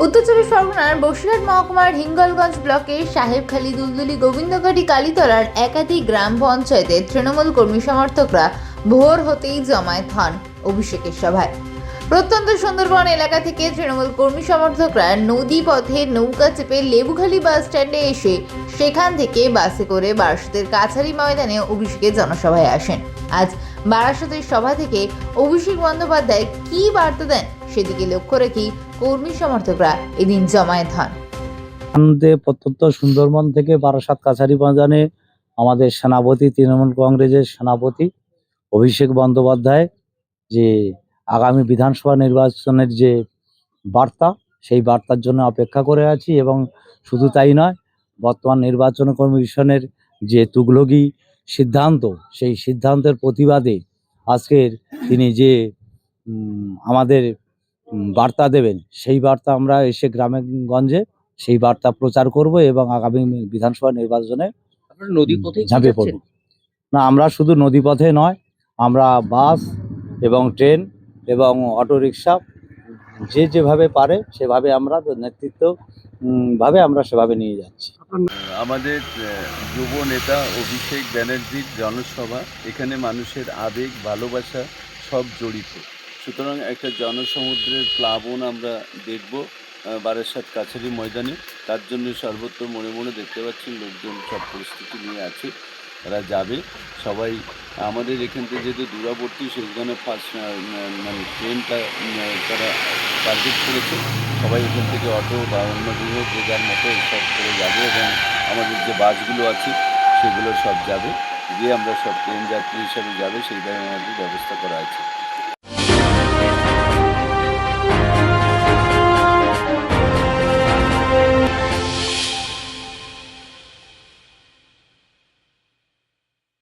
উত্তর চব্বিশ পরগনার বসিরহাট মহকুমার হিঙ্গলগঞ্জ ব্লকের সাহেবখালী, দুলদুলি, গোবিন্দগাড়ি, কালীতলার একাধিক গ্রাম পঞ্চায়েতের তৃণমূল কর্মী সমর্থকরা ভোর হতেই জমায়েত হন অভিষেকের সভায়। প্রত্যন্ত সুন্দরবন এলাকা থেকে তৃণমূল কর্মী সমর্থকরা নদী পথে নৌকা চেপে লেবুখালী বাস স্ট্যান্ডে এসে সেখান থেকে বাসে করে বারাসতের কাছারি ময়দানে অভিষেকের জনসভায় আসেন। আজ বারাসতের সভা থেকে অভিষেক বন্দ্যোপাধ্যায় কী বার্তা দেন সেদিকে লক্ষ্য রেখেই কর্মী সমর্থকরা এদিন জমায়েত হন। প্রত্যন্ত সুন্দরবন থেকে বারাসাত কাছারি ময়দানে আমাদের সেনাপতি, তৃণমূল কংগ্রেসের সেনাপতি অভিষেক বন্দ্যোপাধ্যায় যে আগামী বিধানসভা নির্বাচনের যে বার্তা, সেই বার্তার জন্য অপেক্ষা করে আছি। এবং শুধু তাই নয়, বর্তমান নির্বাচন কমিশনের যে তুগলকি সিদ্ধান্ত, সেই সিদ্ধান্তের প্রতিবাদে আজকের তিনি যে আমাদের বার্তা দেবেন, সেই বার্তা আমরা এসে গ্রামে গঞ্জে সেই বার্তা প্রচার করব এবং আগামী বিধানসভা নির্বাচনে ঝাঁপিয়ে পড়ব। না, আমরা শুধু নদীপথে নয়, আমরা বাস এবং ট্রেন এবং অটোরিকশা যে যেভাবে পারে সেভাবে আমরা নেতৃত্ব ভাবে আমরা সেভাবে নিয়ে যাচ্ছি। আমাদের যুব নেতা অভিষেক ব্যানার্জির জনসভা, এখানে মানুষের আবেগ, ভালোবাসা সব জড়িত। সুতরাং একটা জনসমুদ্রের প্লাবন আমরা দেখব বারাসাত কাছারি ময়দানে। তার জন্য সর্বত্র মনে মনে দেখতে পাচ্ছেন লোকজন সব পরিস্থিতি নিয়ে আছে, তারা যাবে সবাই। আমাদের এখান থেকে যেহেতু দূরবর্তী, সেখানে ফার্স্ট মানে ট্রেনটা তারা টার্গেট করেছে। সবাই এখান থেকে অটো বা অন্য বিভিন্ন যে যার মতো সব করে যাবে এবং আমাদের যে বাসগুলো আছে সেগুলো সব যাবে, গিয়ে আমরা সব ট্রেন যাত্রী হিসাবে যাবে সেইভাবে আমাদের ব্যবস্থা করা আছে।